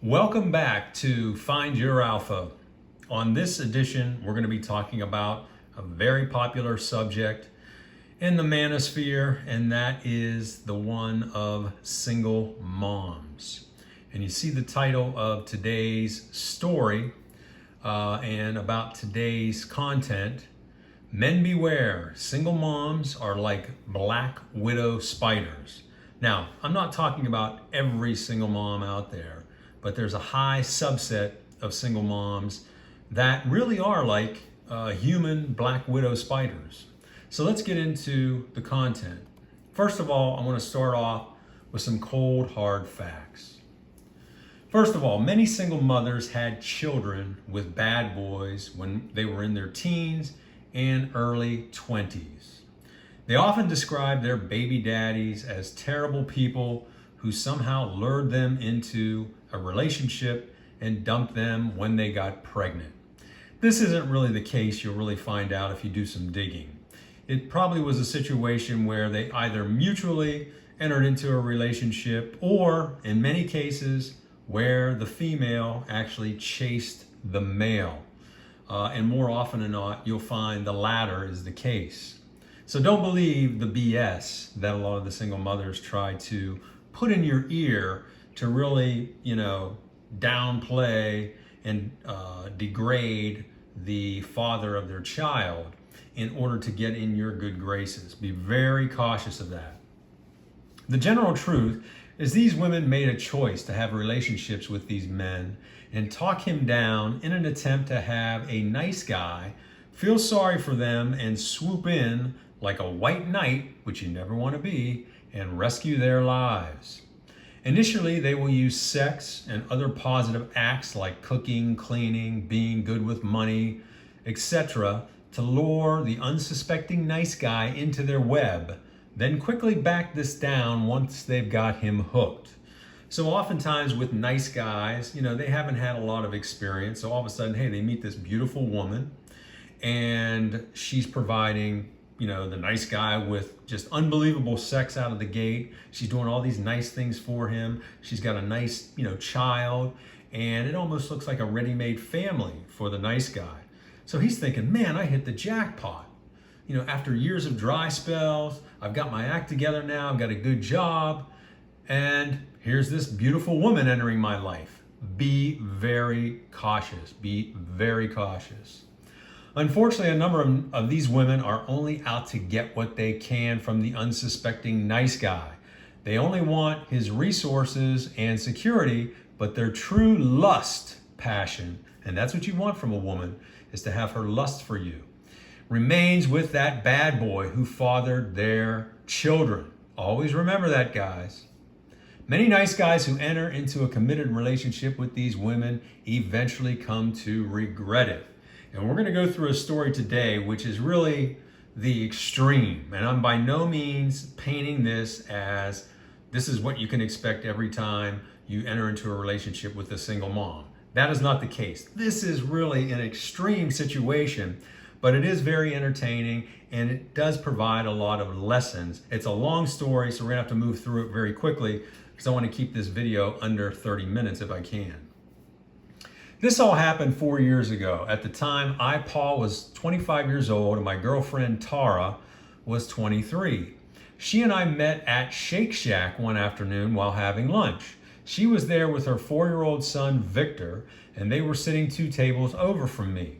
Welcome back to Find Your Alpha. On this edition, we're going to be talking about a very popular subject in the manosphere, and that is the one of single moms. And you see the title of today's story and about today's content. Men beware, single moms are like black widow spiders. Now, I'm not talking about every single mom out there, but there's a high subset of single moms that really are like human black widow spiders. So let's get into the content. First of all, I want to start off with some cold, hard facts. First of all, many single mothers had children with bad boys when they were in their teens and early 20s. They often describe their baby daddies as terrible people who somehow lured them into a relationship and dumped them when they got pregnant. This isn't really the case. You'll really find out if you do some digging. It probably was a situation where they either mutually entered into a relationship or, in many cases, where the female actually chased the male. And more often than not, you'll find the latter is the case. So don't believe the BS that a lot of the single mothers try to put in your ear to really, downplay and degrade the father of their child in order to get in your good graces. Be very cautious of that. The general truth is these women made a choice to have relationships with these men and talk him down in an attempt to have a nice guy feel sorry for them and swoop in like a white knight, which you never want to be, and rescue their lives. Initially, they will use sex and other positive acts like cooking, cleaning, being good with money, etc. to lure the unsuspecting nice guy into their web, then quickly back this down once they've got him hooked. So oftentimes with nice guys, they haven't had a lot of experience. So all of a sudden, hey, they meet this beautiful woman and she's providing the nice guy with just unbelievable sex out of the gate. She's doing all these nice things for him. She's got a nice, child, and it almost looks like a ready-made family for the nice guy. So he's thinking, man, I hit the jackpot. After years of dry spells, I've got my act together now, I've got a good job, and here's this beautiful woman entering my life. Be very cautious. Be very cautious. Unfortunately, a number of these women are only out to get what they can from the unsuspecting nice guy. They only want his resources and security, but their true lust, passion, and that's what you want from a woman, is to have her lust for you, remains with that bad boy who fathered their children. Always remember that, guys. Many nice guys who enter into a committed relationship with these women eventually come to regret it. And we're going to go through a story today which is really the extreme. And I'm by no means painting this as this is what you can expect every time you enter into a relationship with a single mom. That is not the case. This is really an extreme situation, but it is very entertaining and it does provide a lot of lessons. It's a long story, so we're going to have to move through it very quickly because I want to keep this video under 30 minutes if I can. This all happened 4 years ago. At the time, Paul, was 25 years old and my girlfriend, Tara, was 23. She and I met at Shake Shack one afternoon while having lunch. She was there with her 4-year-old son, Victor, and they were sitting 2 tables over from me.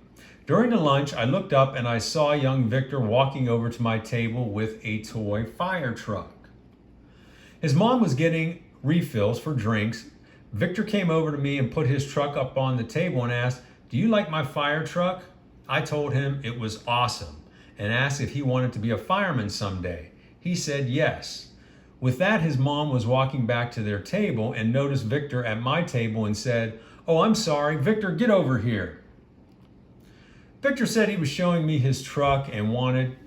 During the lunch, I looked up and I saw young Victor walking over to my table with a toy fire truck. His mom was getting refills for drinks. Victor came over to me and put his truck up on the table and asked, "Do you like my fire truck?" I told him it was awesome and asked if he wanted to be a fireman someday. He said yes. With that, his mom was walking back to their table and noticed Victor at my table and said, "Oh, I'm sorry, Victor, get over here." Victor said he was showing me his truck and wanted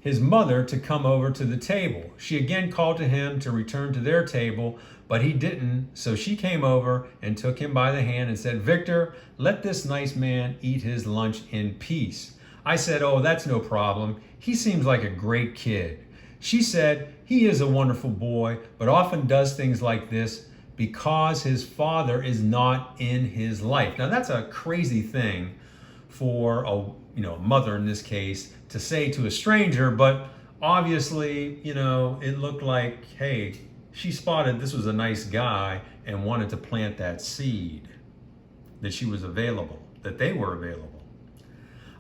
his mother to come over to the table. She again called to him to return to their table, but he didn't, so she came over and took him by the hand and said, "Victor, let this nice man eat his lunch in peace." I said, "Oh, that's no problem. He seems like a great kid." She said, "He is a wonderful boy, but often does things like this because his father is not in his life. Now that's a crazy thing for a mother in this case to say to a stranger, but obviously, it looked like, hey, she spotted this was a nice guy and wanted to plant that seed that she was available, that they were available.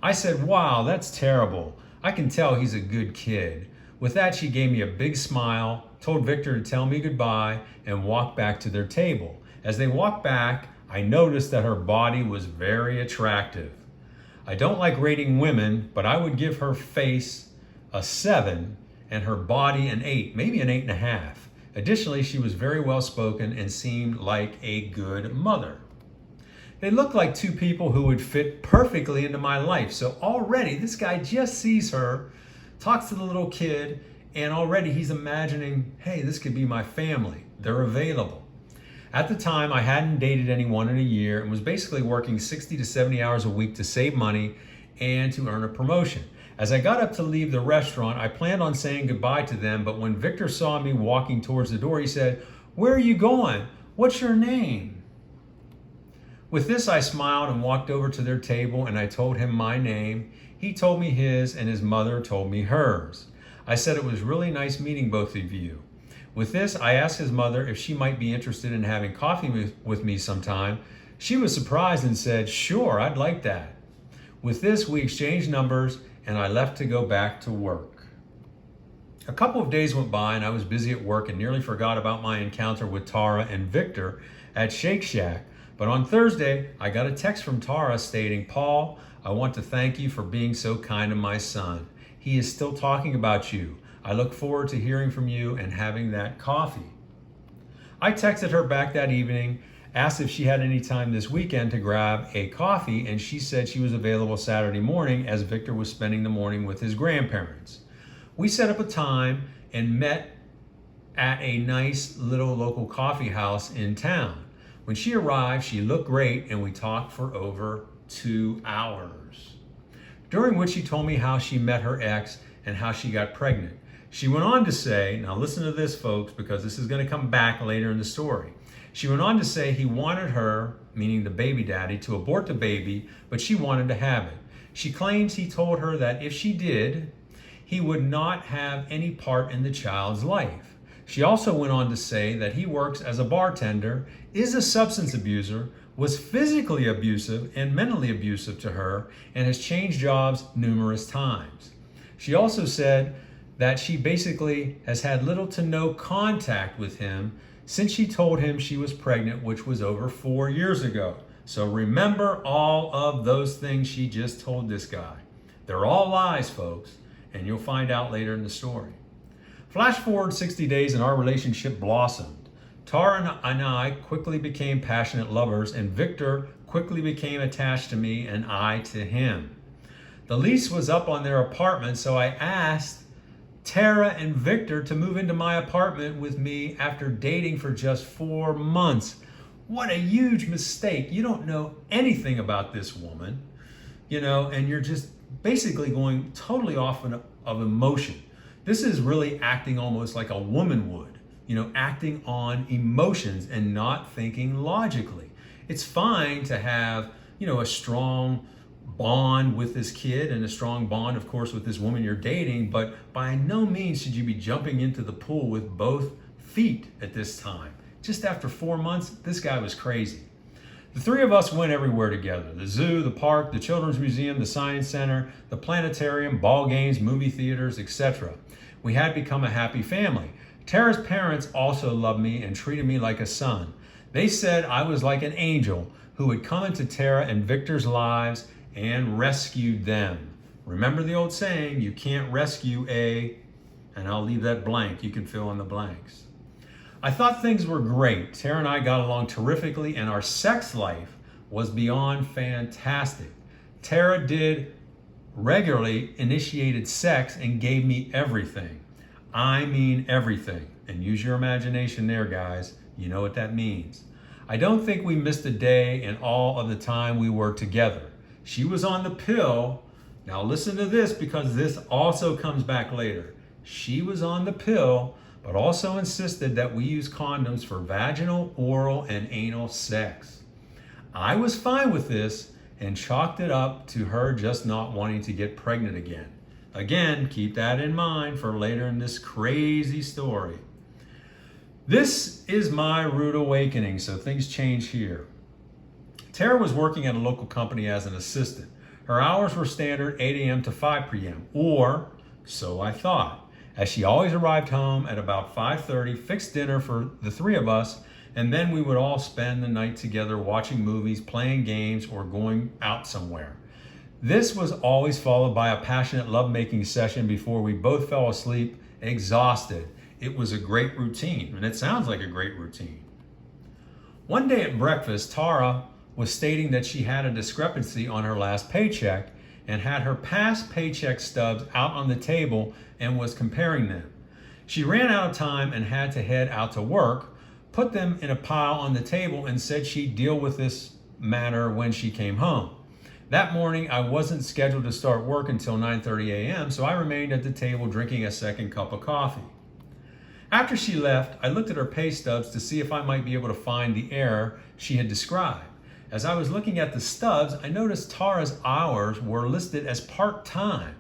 I said, wow, that's terrible. I can tell he's a good kid. With that, she gave me a big smile, told Victor to tell me goodbye, and walked back to their table. As they walked back, I noticed that her body was very attractive. I don't like rating women, but I would give her face a 7 and her body an 8, maybe an 8.5. Additionally, she was very well spoken and seemed like a good mother. They looked like two people who would fit perfectly into my life. So already this guy just sees her, talks to the little kid, and already he's imagining, hey, this could be my family. They're available. At the time, I hadn't dated anyone in a year and was basically working 60 to 70 hours a week to save money and to earn a promotion. As I got up to leave the restaurant, I planned on saying goodbye to them, but when Victor saw me walking towards the door, he said, "Where are you going? What's your name?" With this, I smiled and walked over to their table and I told him my name. He told me his and his mother told me hers. I said it was really nice meeting both of you. With this, I asked his mother if she might be interested in having coffee with me sometime. She was surprised and said, "Sure, I'd like that." With this, we exchanged numbers and I left to go back to work. A couple of days went by and I was busy at work and nearly forgot about my encounter with Tara and Victor at Shake Shack. But on Thursday, I got a text from Tara stating, "Paul, I want to thank you for being so kind to my son. He is still talking about you. I look forward to hearing from you and having that coffee." I texted her back that evening, asked if she had any time this weekend to grab a coffee, and she said she was available Saturday morning as Victor was spending the morning with his grandparents. We set up a time and met at a nice little local coffee house in town. When she arrived, she looked great and we talked for over 2 hours, during which she told me how she met her ex and how she got pregnant. She went on to say, now listen to this, folks, because this is going to come back later in the story. She went on to say he wanted her, meaning the baby daddy, to abort the baby, but she wanted to have it. She claims he told her that if she did, he would not have any part in the child's life. She also went on to say that he works as a bartender, is a substance abuser, was physically abusive and mentally abusive to her, and has changed jobs numerous times. She also said that she basically has had little to no contact with him since she told him she was pregnant, which was over 4 years ago. So remember all of those things she just told this guy. They're all lies, folks, and you'll find out later in the story. Flash forward 60 days and our relationship blossomed. Tara and I quickly became passionate lovers, and Victor quickly became attached to me and I to him. The lease was up on their apartment, so I asked Tara and Victor to move into my apartment with me after dating for just 4 months. What a huge mistake. You don't know anything about this woman, and you're just basically going totally off of emotion. This is really acting almost like a woman would, acting on emotions and not thinking logically. It's fine to have, a strong bond with this kid and a strong bond, of course, with this woman you're dating, but by no means should you be jumping into the pool with both feet at this time. Just after 4 months, this guy was crazy. The three of us went everywhere together: the zoo, the park, the children's museum, the science center, the planetarium, ball games, movie theaters, etc. We had become a happy family. Tara's parents also loved me and treated me like a son. They said I was like an angel who had come into Tara and Victor's lives and rescued them. Remember the old saying, you can't rescue and I'll leave that blank. You can fill in the blanks. I thought things were great. Tara and I got along terrifically, and our sex life was beyond fantastic. Tara did regularly initiated sex and gave me everything. I mean everything. And use your imagination there, guys. You know what that means. I don't think we missed a day in all of the time we were together. She was on the pill. Now listen to this, because this also comes back later. She was on the pill, but also insisted that we use condoms for vaginal, oral, and anal sex. I was fine with this and chalked it up to her just not wanting to get pregnant again. Again, keep that in mind for later in this crazy story. This is my rude awakening, so things change here. Tara was working at a local company as an assistant. Her hours were standard 8 a.m. to 5 p.m., or so I thought, as she always arrived home at about 5:30, fixed dinner for the three of us, and then we would all spend the night together watching movies, playing games, or going out somewhere. This was always followed by a passionate lovemaking session before we both fell asleep, exhausted. It was a great routine, and it sounds like a great routine. One day at breakfast, Tara was stating that she had a discrepancy on her last paycheck and had her past paycheck stubs out on the table and was comparing them. She ran out of time and had to head out to work, put them in a pile on the table, and said she'd deal with this matter when she came home. That morning, I wasn't scheduled to start work until 9:30 a.m., so I remained at the table drinking a second cup of coffee. After she left, I looked at her pay stubs to see if I might be able to find the error she had described. As I was looking at the stubs, I noticed Tara's hours were listed as part-time,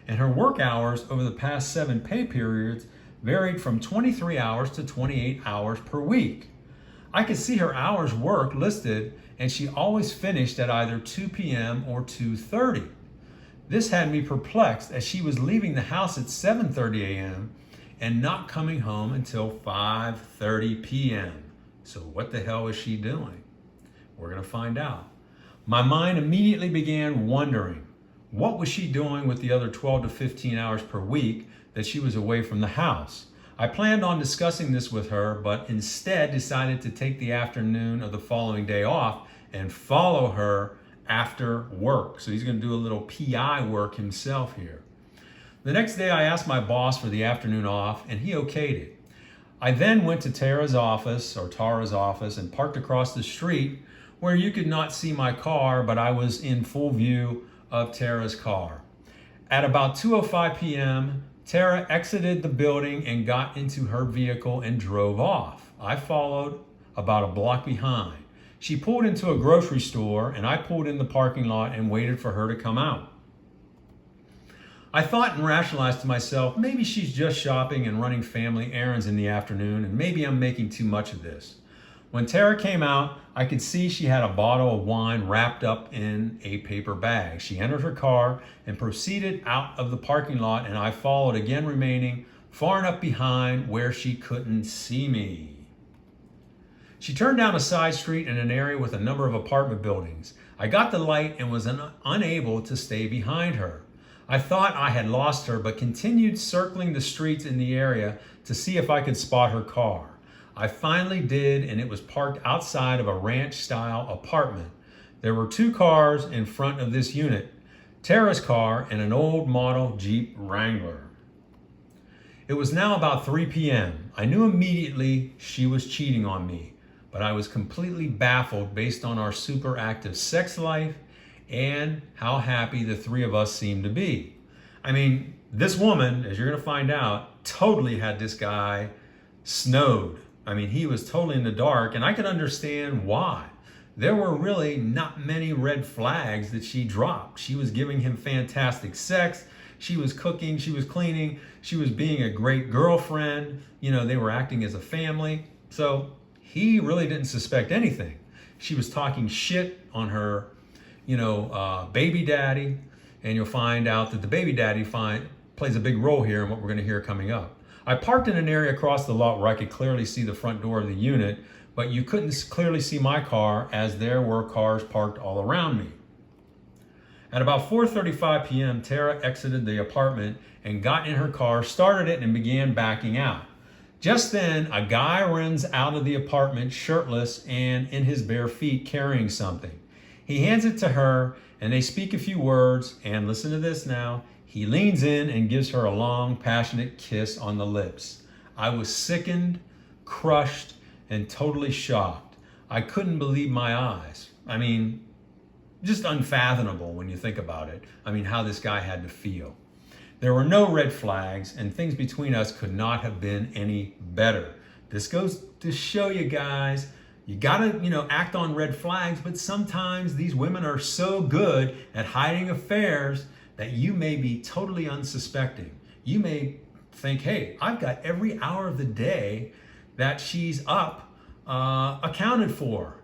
and her work hours over the past 7 pay periods varied from 23 hours to 28 hours per week. I could see her hours worked listed, and she always finished at either 2 p.m. or 2:30. This had me perplexed, as she was leaving the house at 7:30 a.m. and not coming home until 5:30 p.m. So what the hell is she doing? We're going to find out. My mind immediately began wondering, what was she doing with the other 12 to 15 hours per week that she was away from the house? I planned on discussing this with her, but instead decided to take the afternoon of the following day off and follow her after work. So he's going to do a little PI work himself here. The next day I asked my boss for the afternoon off, and he okayed it. I then went to Tara's office, and parked across the street where you could not see my car, but I was in full view of Tara's car. At about 2:05 p.m., Tara exited the building and got into her vehicle and drove off. I followed about a block behind. She pulled into a grocery store, and I pulled in the parking lot and waited for her to come out. I thought and rationalized to myself, maybe she's just shopping and running family errands in the afternoon, and maybe I'm making too much of this. When Tara came out, I could see she had a bottle of wine wrapped up in a paper bag. She entered her car and proceeded out of the parking lot, and I followed, again remaining far enough behind where she couldn't see me. She turned down a side street in an area with a number of apartment buildings. I got the light and was unable to stay behind her. I thought I had lost her, but continued circling the streets in the area to see if I could spot her car. I finally did, and it was parked outside of a ranch-style apartment. There were 2 cars in front of this unit, Tara's car and an old model Jeep Wrangler. It was now about 3 p.m. I knew immediately she was cheating on me, but I was completely baffled based on our super active sex life and how happy the 3 of us seemed to be. I mean, this woman, as you're going to find out, totally had this guy snowed. I mean, he was totally in the dark, and I could understand why. There were really not many red flags that she dropped. She was giving him fantastic sex. She was cooking. She was cleaning. She was being a great girlfriend. You know, they were acting as a family. So he really didn't suspect anything. She was talking shit on her, baby daddy. And you'll find out that the baby daddy plays a big role here in what we're going to hear coming up. I parked in an area across the lot where I could clearly see the front door of the unit, but you couldn't clearly see my car as there were cars parked all around me. At about 4:35 p.m., Tara exited the apartment and got in her car, started it, and began backing out. Just then, a guy runs out of the apartment shirtless and in his bare feet carrying something. He hands it to her, and they speak a few words, and listen to this now. He leans in and gives her a long, passionate kiss on the lips. I was sickened, crushed, and totally shocked. I couldn't believe my eyes. I mean, just unfathomable when you think about it. I mean, how this guy had to feel. There were no red flags, and things between us could not have been any better. This goes to show you guys, you gotta, act on red flags, but sometimes these women are so good at hiding affairs that you may be totally unsuspecting. You may think, hey, I've got every hour of the day that she's up accounted for.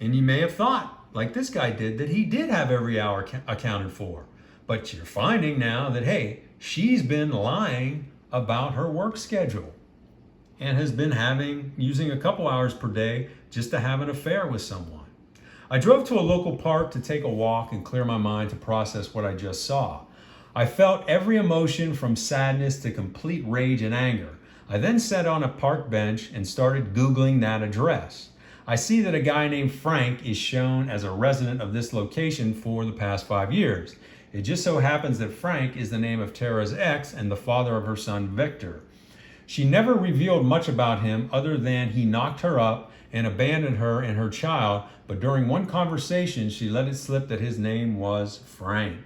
And you may have thought, like this guy did, that he did have every hour accounted for. But you're finding now that, hey, she's been lying about her work schedule and has been using a couple hours per day just to have an affair with someone. I drove to a local park to take a walk and clear my mind to process what I just saw. I felt every emotion from sadness to complete rage and anger. I then sat on a park bench and started Googling that address. I see that a guy named Frank is shown as a resident of this location for the past 5 years. It just so happens that Frank is the name of Tara's ex and the father of her son, Victor. She never revealed much about him other than he knocked her up and abandoned her and her child, but during one conversation, she let it slip that his name was Frank.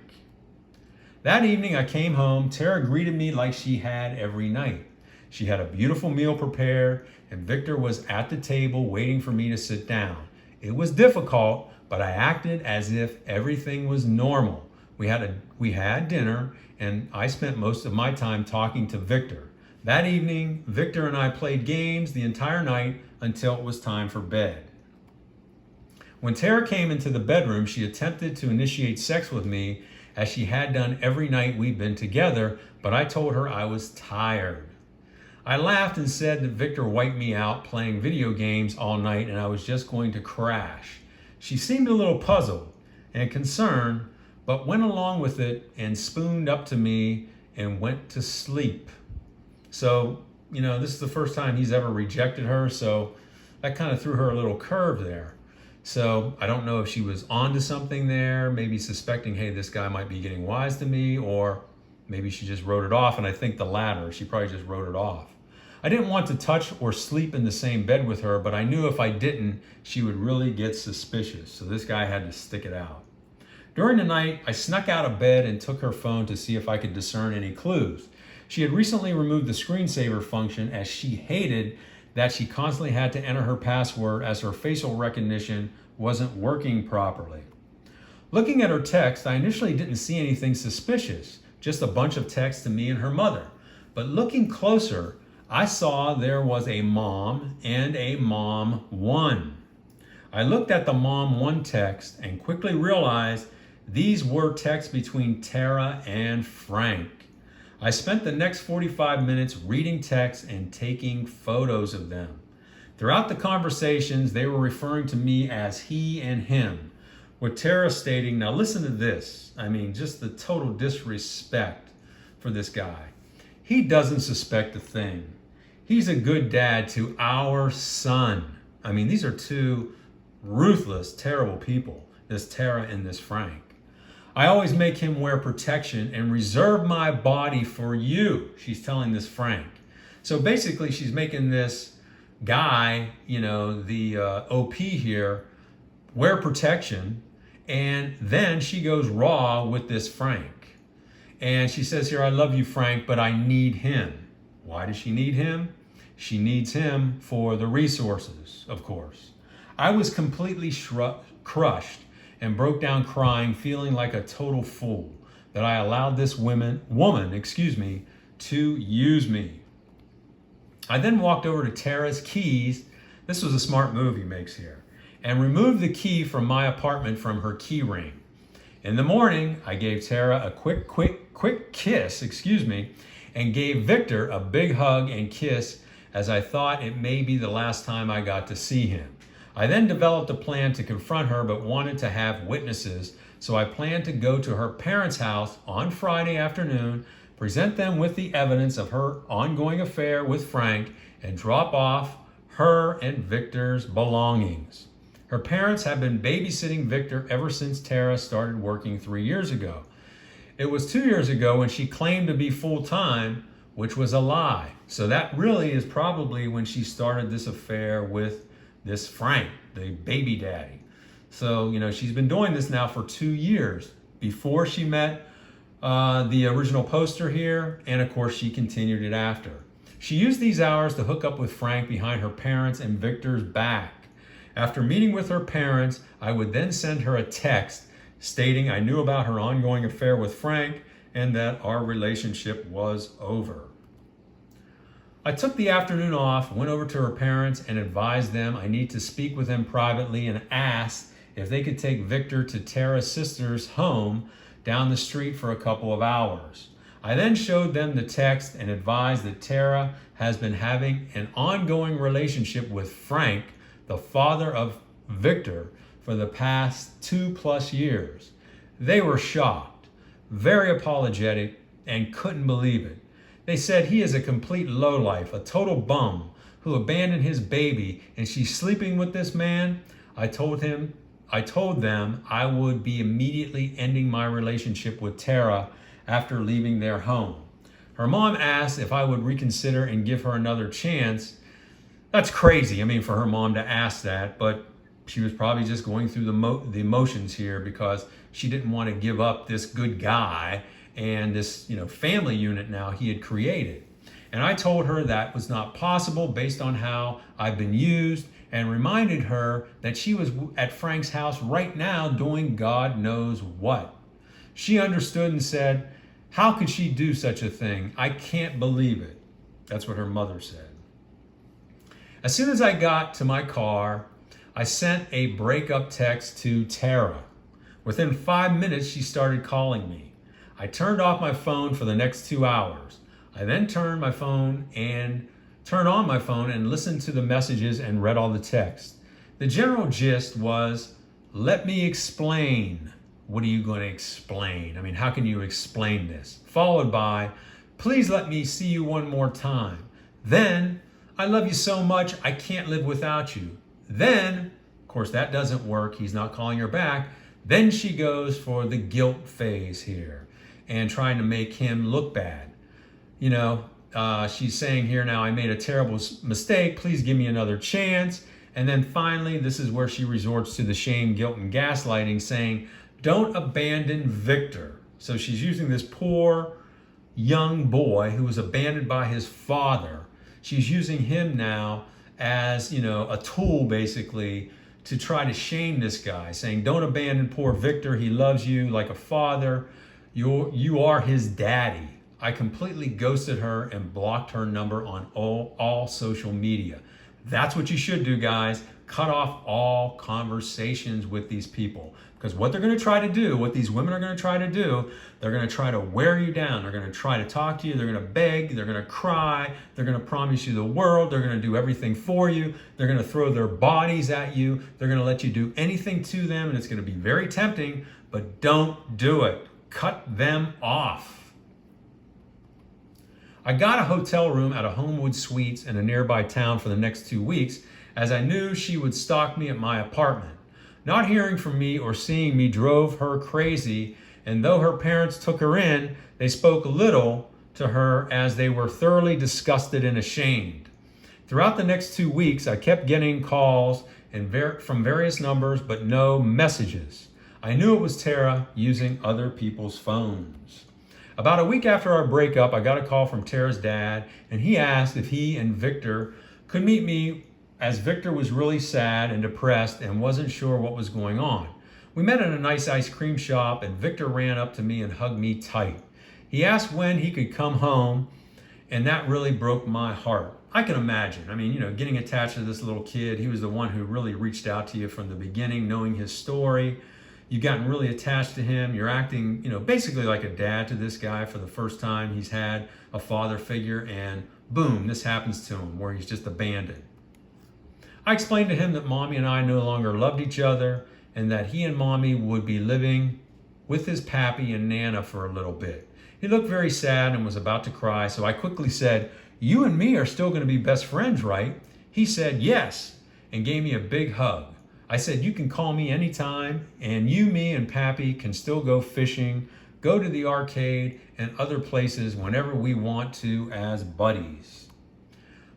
That evening, I came home. Tara greeted me like she had every night. She had a beautiful meal prepared, and Victor was at the table waiting for me to sit down. It was difficult, but I acted as if everything was normal. We had dinner, and I spent most of my time talking to Victor. That evening, Victor and I played games the entire night until it was time for bed. When Tara came into the bedroom, she attempted to initiate sex with me as she had done every night we'd been together, but I told her I was tired. I laughed and said that Victor wiped me out playing video games all night and I was just going to crash. She seemed a little puzzled and concerned, but went along with it and spooned up to me and went to sleep. So, this is the first time he's ever rejected her, so that kind of threw her a little curve there. So I don't know if she was onto something there, maybe suspecting, hey, this guy might be getting wise to me, or maybe she just wrote it off, and I think the latter. She probably just wrote it off. I didn't want to touch or sleep in the same bed with her, but I knew if I didn't, she would really get suspicious, so this guy had to stick it out. During the night, I snuck out of bed and took her phone to see if I could discern any clues. She had recently removed the screensaver function as she hated that she constantly had to enter her password as her facial recognition wasn't working properly. Looking at her text, I initially didn't see anything suspicious, just a bunch of texts to me and her mother. But looking closer, I saw there was a mom and a mom 1. I looked at the mom 1 text and quickly realized these were texts between Tara and Frank. I spent the next 45 minutes reading texts and taking photos of them. Throughout the conversations, they were referring to me as he and him, with Tara stating, now listen to this. Just the total disrespect for this guy. He doesn't suspect a thing. He's a good dad to our son. These are two ruthless, terrible people, this Tara and this Frank. I always make him wear protection and reserve my body for you, she's telling this Frank. So basically, she's making this guy, the OP here, wear protection, and then she goes raw with this Frank. And she says here, I love you, Frank, but I need him. Why does she need him? She needs him for the resources, of course. I was completely crushed and broke down crying, feeling like a total fool that I allowed this woman, to use me. I then walked over to Tara's keys. This was a smart move he makes here, and removed the key from my apartment from her key ring. In the morning, I gave Tara a quick kiss, and gave Victor a big hug and kiss as I thought it may be the last time I got to see him. I then developed a plan to confront her, but wanted to have witnesses, so I planned to go to her parents' house on Friday afternoon, present them with the evidence of her ongoing affair with Frank, and drop off her and Victor's belongings. Her parents have been babysitting Victor ever since Tara started working 3 years ago. It was 2 years ago when she claimed to be full-time, which was a lie. So that really is probably when she started this affair with this Frank, the baby daddy. So, she's been doing this now for 2 years. Before she met the original poster here, and of course she continued it after. She used these hours to hook up with Frank behind her parents and Victor's back. After meeting with her parents, I would then send her a text stating I knew about her ongoing affair with Frank and that our relationship was over. I took the afternoon off, went over to her parents and advised them I need to speak with them privately and asked if they could take Victor to Tara's sister's home down the street for a couple of hours. I then showed them the text and advised that Tara has been having an ongoing relationship with Frank, the father of Victor, for the past 2+ years. They were shocked, very apologetic, and couldn't believe it. They said he is a complete lowlife, a total bum who abandoned his baby, and she's sleeping with this man. I told them I would be immediately ending my relationship with Tara after leaving their home. Her mom asked if I would reconsider and give her another chance. That's crazy, for her mom to ask that, but she was probably just going through the emotions here because she didn't want to give up this good guy and this family unit now he had created. And I told her that was not possible based on how I've been used, and reminded her that she was at Frank's house right now doing God knows what. She understood and said, "How could she do such a thing? I can't believe it." That's what her mother said. As soon as I got to my car, I sent a breakup text to Tara. Within 5 minutes, she started calling me. I turned off my phone for the next 2 hours. I then turned on my phone and listened to the messages and read all the text. The general gist was, "Let me explain." What are you going to explain? How can you explain this? Followed by, "Please let me see you one more time." Then, "I love you so much, I can't live without you." Then, of course, that doesn't work. He's not calling her back. Then she goes for the guilt phase here and trying to make him look bad. She's saying here now, "I made a terrible mistake. Please give me another chance." And then finally, this is where she resorts to the shame, guilt, and gaslighting, saying, "Don't abandon Victor." So she's using this poor young boy who was abandoned by his father. She's using him now as, a tool basically to try to shame this guy, saying, "Don't abandon poor Victor. He loves you like a father. You are his daddy." I completely ghosted her and blocked her number on all social media. That's what you should do, guys. Cut off all conversations with these people. Because what they're going to try to do, what these women are going to try to do, they're going to try to wear you down. They're going to try to talk to you. They're going to beg. They're going to cry. They're going to promise you the world. They're going to do everything for you. They're going to throw their bodies at you. They're going to let you do anything to them. And it's going to be very tempting, but don't do it. Cut them off. I got a hotel room at a Homewood Suites in a nearby town for the next 2 weeks, as I knew she would stalk me at my apartment. Not hearing from me or seeing me drove her crazy, and though her parents took her in, they spoke little to her as they were thoroughly disgusted and ashamed. Throughout the next 2 weeks, I kept getting calls from various numbers, but no messages. I knew it was Tara using other people's phones. About a week after our breakup, I got a call from Tara's dad, and he asked if he and Victor could meet me, as Victor was really sad and depressed and wasn't sure what was going on. We met at a nice ice cream shop, and Victor ran up to me and hugged me tight. He asked when he could come home, and that really broke my heart. I can imagine. Getting attached to this little kid. He was the one who really reached out to you from the beginning, knowing his story. You've gotten really attached to him. You're acting, basically like a dad to this guy for the first time he's had a father figure, and boom, this happens to him where he's just abandoned. I explained to him that Mommy and I no longer loved each other and that he and Mommy would be living with his pappy and Nana for a little bit. He looked very sad and was about to cry, so I quickly said, "You and me are still going to be best friends, right?" He said yes and gave me a big hug. I said, "You can call me anytime, and you, me, and Pappy can still go fishing, go to the arcade, and other places whenever we want to as buddies."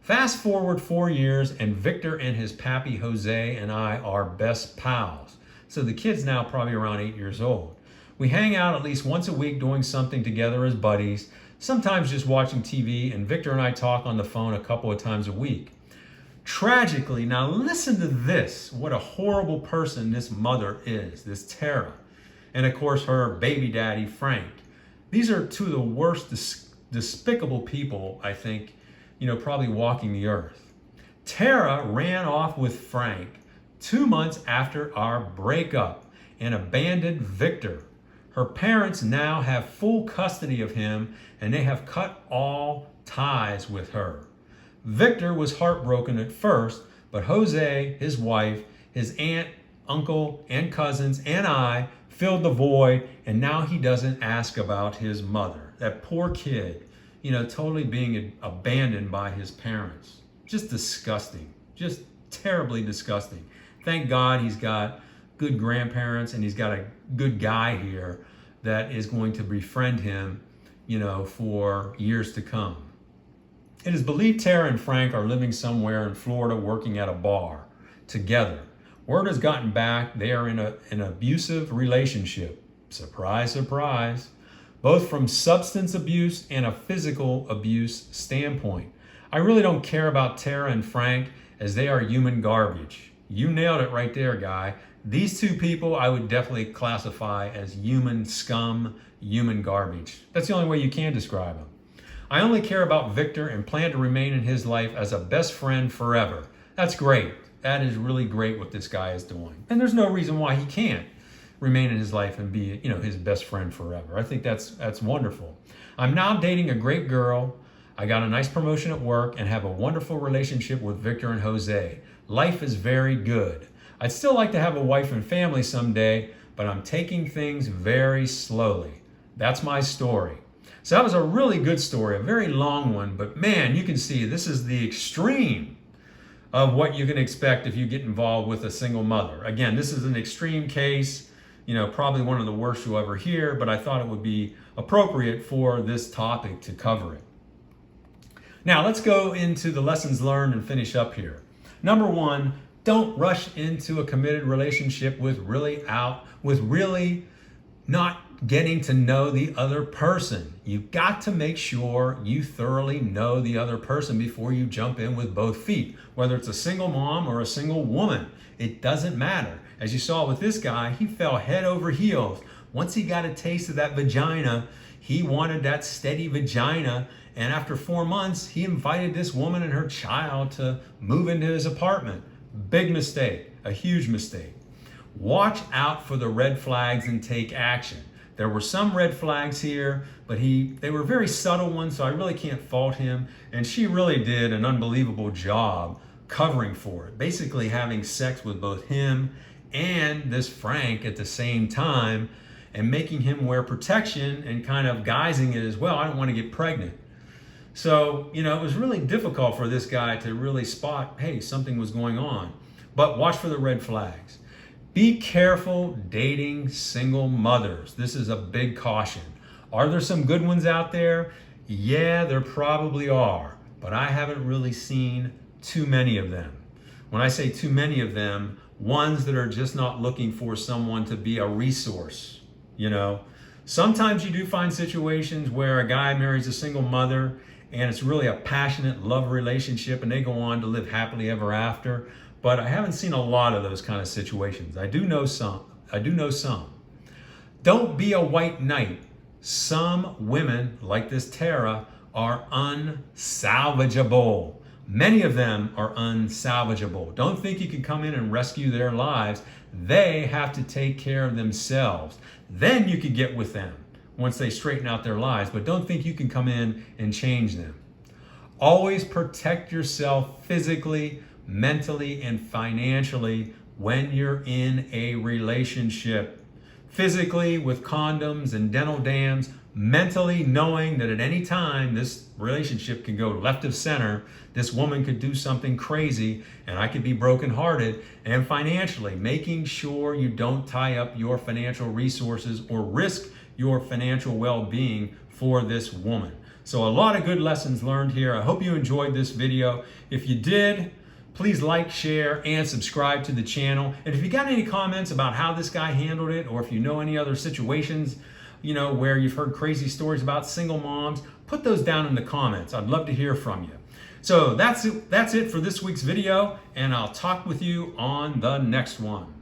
Fast forward 4 years, and Victor and his Pappy Jose and I are best pals. So the kid's now probably around 8 years old. We hang out at least once a week doing something together as buddies, sometimes just watching TV, and Victor and I talk on the phone a couple of times a week. Tragically, now listen to this, what a horrible person this mother is, this Tara. And of course her baby daddy, Frank. These are two of the worst despicable people, I think, probably walking the earth. Tara ran off with Frank 2 months after our breakup and abandoned Victor. Her parents now have full custody of him, and they have cut all ties with her. Victor was heartbroken at first, but Jose, his wife, his aunt, uncle, and cousins, and I filled the void, and now he doesn't ask about his mother. That poor kid, totally being abandoned by his parents. Just disgusting. Just terribly disgusting. Thank God he's got good grandparents, and he's got a good guy here that is going to befriend him, for years to come. It is believed Tara and Frank are living somewhere in Florida working at a bar together. Word has gotten back they are in an abusive relationship. Surprise, surprise. Both from substance abuse and a physical abuse standpoint. I really don't care about Tara and Frank as they are human garbage. You nailed it right there, guy. These two people I would definitely classify as human scum, human garbage. That's the only way you can describe them. I only care about Victor and plan to remain in his life as a best friend forever. That's great. That is really great what this guy is doing. And there's no reason why he can't remain in his life and be, his best friend forever. I think that's wonderful. I'm now dating a great girl. I got a nice promotion at work and have a wonderful relationship with Victor and Jose. Life is very good. I'd still like to have a wife and family someday, but I'm taking things very slowly. That's my story. So that was a really good story, a very long one, but man, you can see this is the extreme of what you can expect if you get involved with a single mother. Again, this is an extreme case, probably one of the worst you'll ever hear, but I thought it would be appropriate for this topic to cover it. Now, let's go into the lessons learned and finish up here. Number one, don't rush into a committed relationship with really not getting to know the other person. You've got to make sure you thoroughly know the other person before you jump in with both feet. Whether it's a single mom or a single woman, it doesn't matter. As you saw with this guy, he fell head over heels. Once he got a taste of that vagina, he wanted that steady vagina. And after 4 months, he invited this woman and her child to move into his apartment. Big mistake, a huge mistake. Watch out for the red flags and take action. There were some red flags here, but they were very subtle ones, so I really can't fault him. And she really did an unbelievable job covering for it. Basically having sex with both him and this Frank at the same time and making him wear protection and kind of guising it as well. I don't want to get pregnant. So, it was really difficult for this guy to really spot, hey, something was going on. But watch for the red flags. Be careful dating single mothers. This is a big caution. Are there some good ones out there? Yeah, there probably are, but I haven't really seen too many of them. When I say too many of them, ones that are just not looking for someone to be a resource, Sometimes you do find situations where a guy marries a single mother and it's really a passionate love relationship and they go on to live happily ever after. But I haven't seen a lot of those kind of situations. I do know some. Don't be a white knight. Some women, like this Tara, are unsalvageable. Many of them are unsalvageable. Don't think you can come in and rescue their lives. They have to take care of themselves. Then you could get with them once they straighten out their lives. But don't think you can come in and change them. Always protect yourself physically, mentally, and financially when you're in a relationship. Physically with condoms and dental dams, mentally knowing that at any time this relationship can go left of center, this woman could do something crazy and I could be brokenhearted, and financially making sure you don't tie up your financial resources or risk your financial well-being for this woman. So a lot of good lessons learned here. I hope you enjoyed this video. If you did, Please like, share, and subscribe to the channel. And if you got any comments about how this guy handled it, or if you know any other situations, where you've heard crazy stories about single moms, put those down in the comments. I'd love to hear from you. So that's it for this week's video, and I'll talk with you on the next one.